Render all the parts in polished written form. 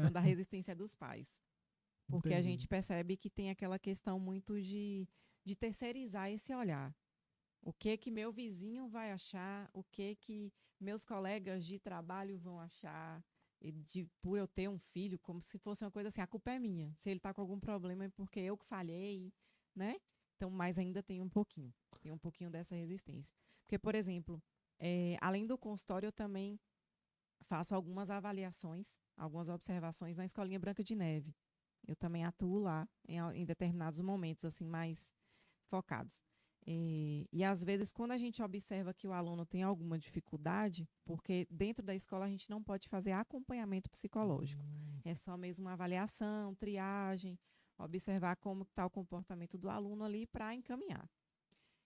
quando a resistência é dos pais. Porque a Entendi. gente percebe que tem aquela questão muito de terceirizar esse olhar. O que que meu vizinho vai achar? O que que meus colegas de trabalho vão achar? Por eu ter um filho, como se fosse uma coisa assim, a culpa é minha. Se ele está com algum problema é porque eu que falhei, né? Então, mas ainda tem um pouquinho dessa resistência. Porque, por exemplo, além do consultório, eu também faço algumas avaliações, algumas observações na Escolinha Branca de Neve. Eu também atuo lá em determinados momentos, assim, mais focados. E às vezes, quando a gente observa que o aluno tem alguma dificuldade, porque dentro da escola a gente não pode fazer acompanhamento psicológico. Hum, É só mesmo uma avaliação, triagem, observar como está o comportamento do aluno ali para encaminhar.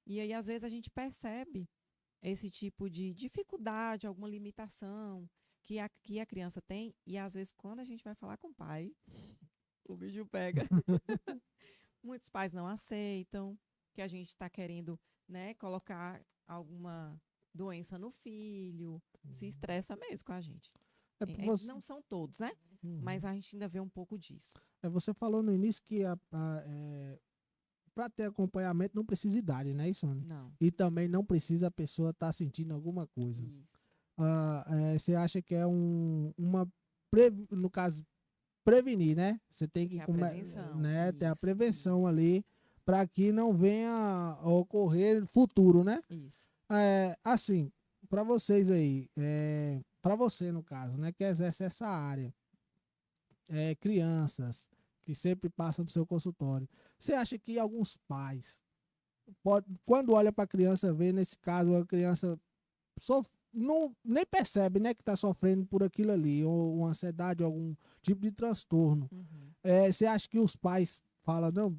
E aí, às vezes, a gente percebe esse tipo de dificuldade, alguma limitação que a criança tem, e às vezes, quando a gente vai falar com o pai, o bicho pega. Muitos pais não aceitam que a gente está querendo, né, colocar alguma doença no filho, se estressa mesmo com a gente. É por você. Não são todos, né? Mas Uhum. a gente ainda vê um pouco disso. Você falou no início que para ter acompanhamento não precisa idade, né, isso, Anny? Não. E também não precisa a pessoa estar sentindo alguma coisa. Isso. Você acha que é no caso, prevenir, né? Você tem Que que é a prevenção. né, ter a Isso, prevenção isso, ali para que não venha a ocorrer futuro, né? isso. Assim, para vocês aí, para você no caso, né, que exerce essa área, crianças que sempre passam do seu consultório, você acha que alguns pais, quando olha para a criança, vê nesse caso a criança não, nem percebe, né, que está sofrendo por aquilo ali, ou uma ansiedade, algum tipo de transtorno. Uhum. Você acha que os pais falam, não,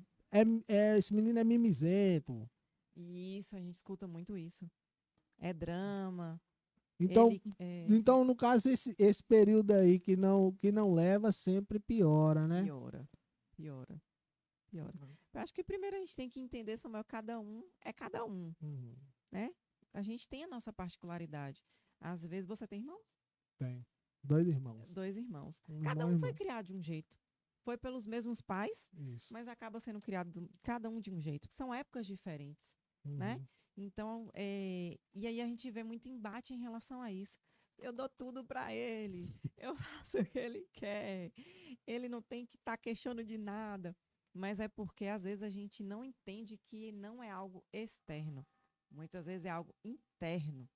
esse menino é mimizento. Isso, a gente escuta muito isso. É drama. Então, Ele é, então no caso, esse período aí que não leva, sempre piora, né? piora, piora, piora. Eu acho que primeiro a gente tem que entender, Samuel, cada um é cada um, Uhum. né? A gente tem a nossa particularidade. Às vezes você tem irmãos, Tem. Dois irmãos. dois irmãos. Um Cada irmão e um foi irmã. criado de um jeito. Foi pelos mesmos pais, Isso. mas acaba sendo criado cada um de um jeito. São épocas diferentes, né? Uhum. Então, e aí a gente vê muito embate em relação a isso. Eu dou tudo para ele, eu faço o que ele quer, ele não tem que estar queixando de nada. Mas é porque às vezes a gente não entende que não é algo externo. Muitas vezes é algo interno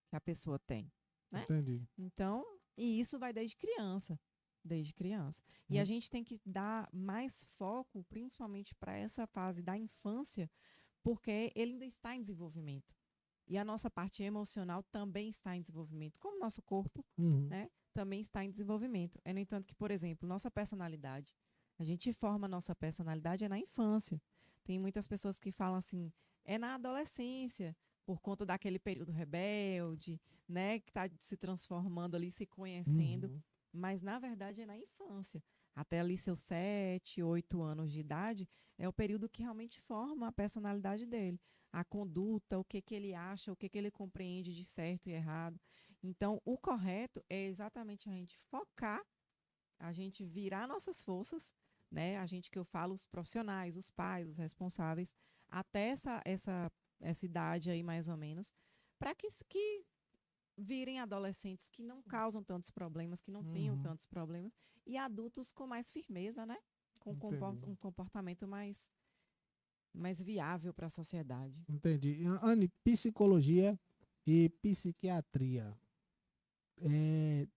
que a pessoa tem, né? Entendi. Então, e isso vai desde criança, desde criança. E a Hum. gente tem que dar mais foco, principalmente para essa fase da infância, porque ele ainda está em desenvolvimento. E a nossa parte emocional também está em desenvolvimento, como o nosso corpo, Uhum. né, também está em desenvolvimento. É, no entanto, que, por exemplo, nossa personalidade, a gente forma a nossa personalidade na infância. Tem muitas pessoas que falam assim, é na adolescência, por conta daquele período rebelde, né, que está se transformando ali, se conhecendo, Uhum. mas na verdade é na infância. Até ali seus 7, 8 anos de idade, é o período que realmente forma a personalidade dele. A conduta, o que, que ele acha, o que, que ele compreende de certo e errado. Então, o correto é exatamente a gente focar, a gente virar nossas forças, né? A gente que eu falo, os profissionais, os pais, os responsáveis, até essa idade aí mais ou menos, para que virem adolescentes que não causam tantos problemas, que não tenham Uhum. tantos problemas, e adultos com mais firmeza, né? Com Entendi. um comportamento mais viável para a sociedade. Entendi. Anne, psicologia e psiquiatria é,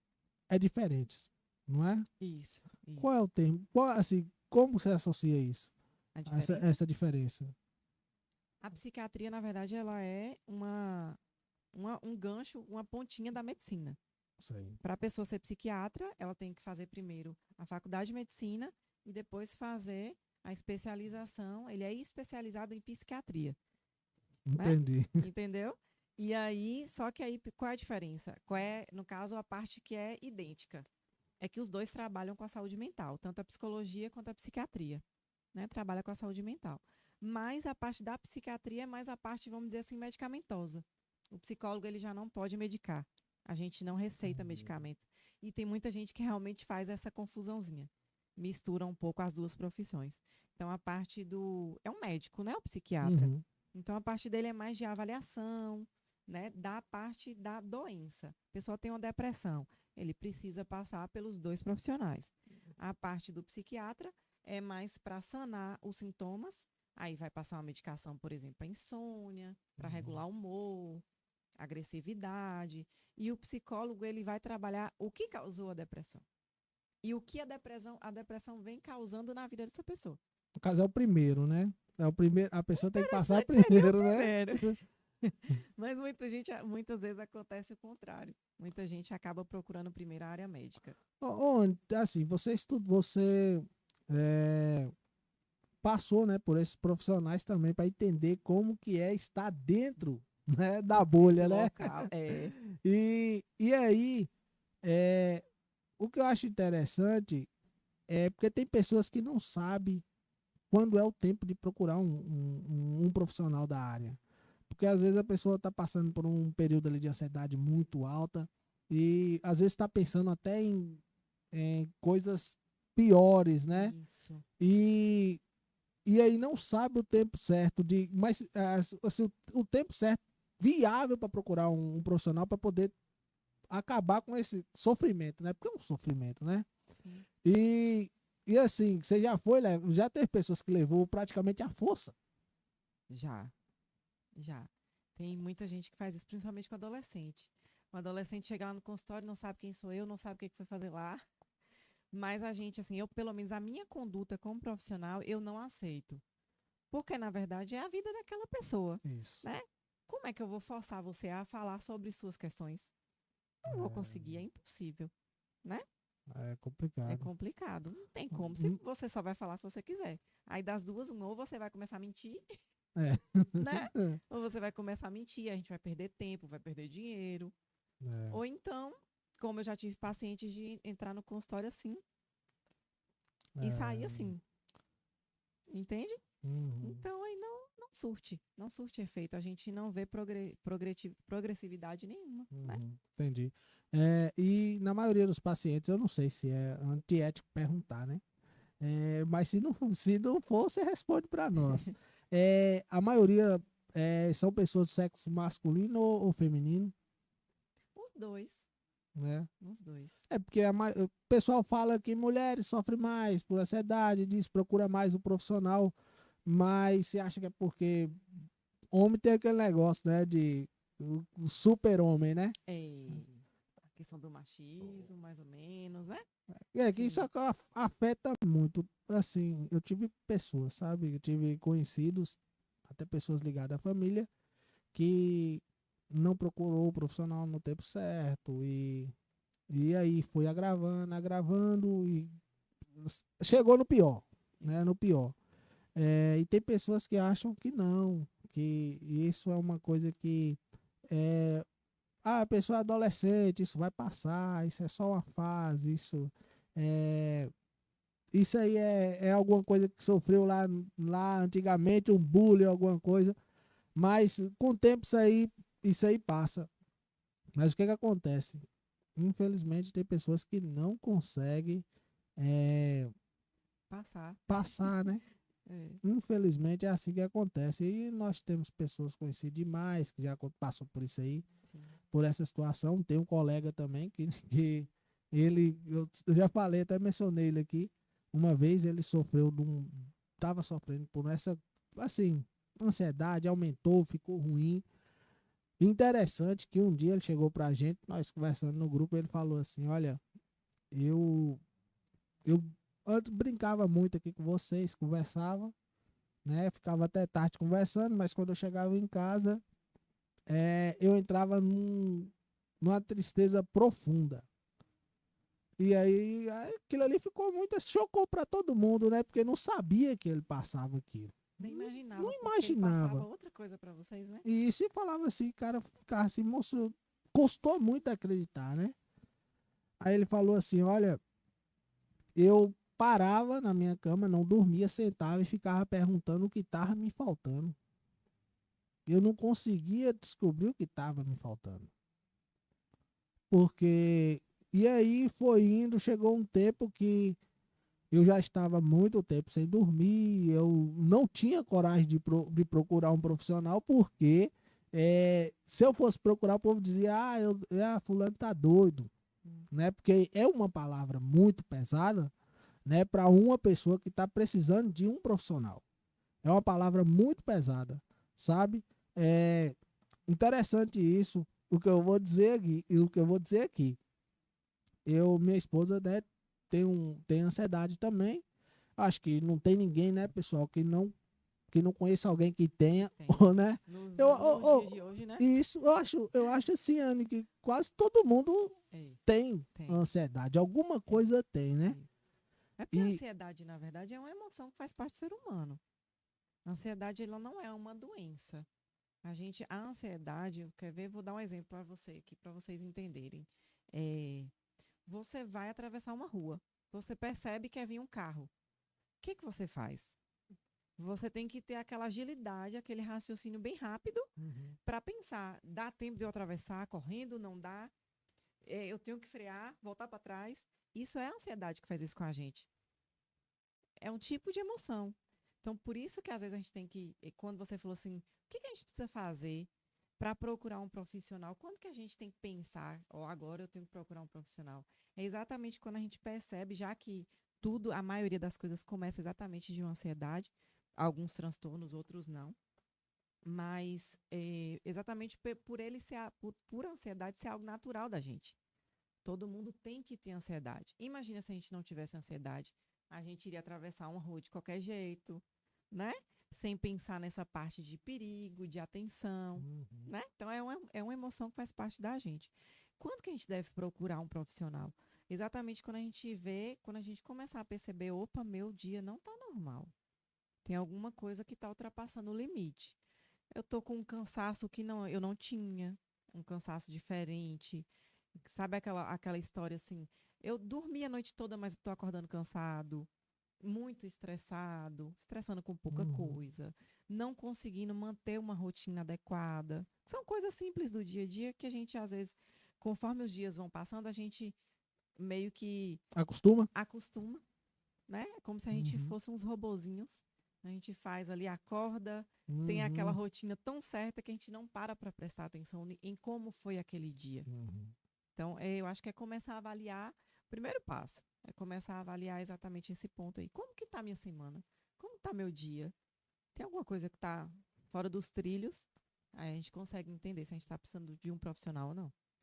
é diferente, não é? Isso, Qual é isso. o termo? Assim, como você associa isso? A Essa, diferença? essa diferença? A psiquiatria, na verdade, ela é um gancho, uma pontinha da medicina. Isso aí. Para a pessoa ser psiquiatra, ela tem que fazer primeiro a faculdade de medicina e depois fazer a especialização. Ele é especializado em psiquiatria, né? Entendi. Entendeu? E aí, só que aí, qual é a diferença? Qual é, no caso, a parte que é idêntica? É que os dois trabalham com a saúde mental, tanto a psicologia quanto a psiquiatria, né? Trabalha com a saúde mental. Mas a parte da psiquiatria é mais a parte, vamos dizer assim, medicamentosa. O psicólogo ele já não pode medicar. A gente não receita Hum. medicamento. E tem muita gente que realmente faz essa confusãozinha. Mistura um pouco as duas profissões. Então, a parte do... É um médico, né? O psiquiatra. Uhum. Então, a parte dele é mais de avaliação, né? Da parte da doença. A pessoa tem uma depressão. Ele precisa passar pelos dois profissionais. A parte do psiquiatra é mais para sanar os sintomas. Aí vai passar uma medicação, por exemplo, para insônia, para regular o humor, agressividade. E o psicólogo, ele vai trabalhar o que causou a depressão. E o que a depressão vem causando na vida dessa pessoa. No caso, é o primeiro, né? É o primeiro, a pessoa tem que passar Interessante seria o primeiro, né? primeiro. Mas muitas vezes acontece o contrário. Muita gente acaba procurando primeiro a área médica. Assim, você estudou, você é, passou, né, por esses profissionais também para entender como que é estar dentro, né, da bolha, Esse né? local é. E aí, é, o que eu acho interessante é porque tem pessoas que não sabem quando é o tempo de procurar um profissional da área. Porque às vezes a pessoa está passando por um período ali de ansiedade muito alta e às vezes está pensando até em coisas piores, né? Isso. E aí não sabe o tempo certo mas assim, o tempo certo viável para procurar um profissional para poder acabar com esse sofrimento, né? Porque é um sofrimento, né? Sim. E, e assim, você já teve pessoas que levou praticamente à força. Já, já. Tem muita gente que faz isso, principalmente com adolescente. O adolescente chega lá no consultório, não sabe quem sou eu, não sabe o que que foi fazer lá. Mas a gente, assim, eu, pelo menos, a minha conduta como profissional, eu não aceito. Porque, na verdade, é a vida daquela pessoa, Isso. né? Como é que eu vou forçar você a falar sobre suas questões? Não vou conseguir, é impossível, né? É É complicado. complicado. Não tem como. Se Hum, você só vai falar se você quiser. Aí das duas, ou você vai começar a mentir, É. né? Ou você vai começar a mentir, a gente vai perder tempo, vai perder dinheiro. É. Ou então, como eu já tive pacientes de entrar no consultório assim e sair É. assim, entende? Uhum. Então aí não surte efeito. A gente não vê progressividade nenhuma, né? Uhum. Entendi. E na maioria dos pacientes, eu não sei se é antiético perguntar, né? Mas se não for, você responde para nós. A maioria são pessoas do sexo masculino ou feminino, Os dois, né? os dois. É porque o pessoal fala que mulheres sofrem mais por ansiedade, diz procura mais o profissional, mas você acha que é porque homem tem aquele negócio, né, de o super-homem, né? É, a questão do machismo, mais ou menos, né? Que isso Sim. afeta muito. Assim, eu tive pessoas, sabe? Eu tive conhecidos, até pessoas ligadas à família, que não procurou o profissional no tempo certo e aí foi agravando, agravando e chegou no pior, né? No pior. E tem pessoas que acham que não, que isso é uma coisa que é, a pessoa é adolescente, isso vai passar, isso é só uma fase, é, isso aí é alguma coisa que sofreu lá antigamente, um bullying, alguma coisa, mas com o tempo isso aí passa. Mas o que que acontece? Infelizmente tem pessoas que não conseguem é, Passar. passar, né? É. Infelizmente é assim que acontece. E nós temos pessoas conhecidas demais que já passou por isso aí, Sim. por essa situação. Tem um colega também que eu já falei, até mencionei ele aqui. Uma vez ele estava sofrendo por essa, assim, ansiedade, aumentou, ficou ruim. Interessante que um dia ele chegou pra gente, nós conversando no grupo, ele falou assim, olha, eu, eu antes brincava muito aqui com vocês, conversava, né? Ficava até tarde conversando, mas quando eu chegava em casa, eu entrava numa tristeza profunda. E aí aquilo ali ficou muito, chocou para todo mundo, né? Porque não sabia que ele passava aquilo. Nem Não, imaginava, não porque ele passava imaginava. outra coisa para vocês, né? E isso e falava assim, cara, ficava assim, moço, custou muito acreditar, né? Aí ele falou assim, olha, eu parava na minha cama, não dormia, sentava e ficava perguntando o que estava me faltando. Eu não conseguia descobrir o que estava me faltando. Porque E aí foi indo, chegou um tempo que eu já estava muito tempo sem dormir, eu não tinha coragem de procurar um profissional, porque se eu fosse procurar, o povo dizia, fulano tá doido, Hum. né? Porque é uma palavra muito pesada, né, para uma pessoa que está precisando de um profissional. É uma palavra muito pesada, sabe? É interessante isso, o que eu vou dizer aqui, e o que eu vou dizer aqui. Minha esposa, né, tem ansiedade também. Acho que não tem ninguém, né, pessoal, que não conheça alguém que tenha, Tem. né? Nos dias de hoje, né? Isso, eu acho assim, Anne, que quase todo mundo É, tem tem. ansiedade, alguma É, coisa tem, né? isso. É porque a E ansiedade, na verdade, é uma emoção que faz parte do ser humano. A ansiedade, ela não é uma doença. A ansiedade, quer ver? Vou dar um exemplo para você aqui, para vocês entenderem. É, você vai atravessar uma rua. Você percebe que é vir um carro. O que você faz? Você tem que ter aquela agilidade, aquele raciocínio bem rápido Uhum. para pensar. Dá tempo de eu atravessar correndo? Não dá? Eu tenho que frear, voltar para trás. Isso é a ansiedade que faz isso com a gente. É um tipo de emoção. Então, por isso que às vezes a gente tem que, quando você falou assim, o que a gente precisa fazer para procurar um profissional? Quando que a gente tem que pensar, ó, agora eu tenho que procurar um profissional? É exatamente quando a gente percebe, já que tudo, a maioria das coisas começa exatamente de uma ansiedade, alguns transtornos, outros não. Mas exatamente por ele ser, por a ansiedade ser algo natural da gente. Todo mundo tem que ter ansiedade. Imagina se a gente não tivesse ansiedade. A gente iria atravessar uma rua de qualquer jeito, né? Sem pensar nessa parte de perigo, de atenção, Uhum. né? Então é uma emoção que faz parte da gente. Quando que a gente deve procurar um profissional? Exatamente quando a gente vê, quando a gente começar a perceber, opa, meu dia não está normal. Tem alguma coisa que está ultrapassando o limite. Eu tô com um cansaço que eu não tinha, um cansaço diferente. Sabe aquela história assim? Eu dormi a noite toda, mas estou acordando cansado, muito estressado, estressando com pouca Uhum. coisa, não conseguindo manter uma rotina adequada. São coisas simples do dia a dia que a gente, às vezes, conforme os dias vão passando, a gente meio que Acostuma? acostuma, né? É como se a gente Uhum. fosse uns robozinhos. A gente faz ali, acorda, tem aquela Uhum. rotina tão certa que a gente não para prestar atenção em como foi aquele dia. Uhum. Então, eu acho que é começar a avaliar, o primeiro passo, é começar a avaliar exatamente esse ponto aí. Como que está a minha semana? Como está meu dia? Tem alguma coisa que está fora dos trilhos? Aí a gente consegue entender se a gente está precisando de um profissional ou não.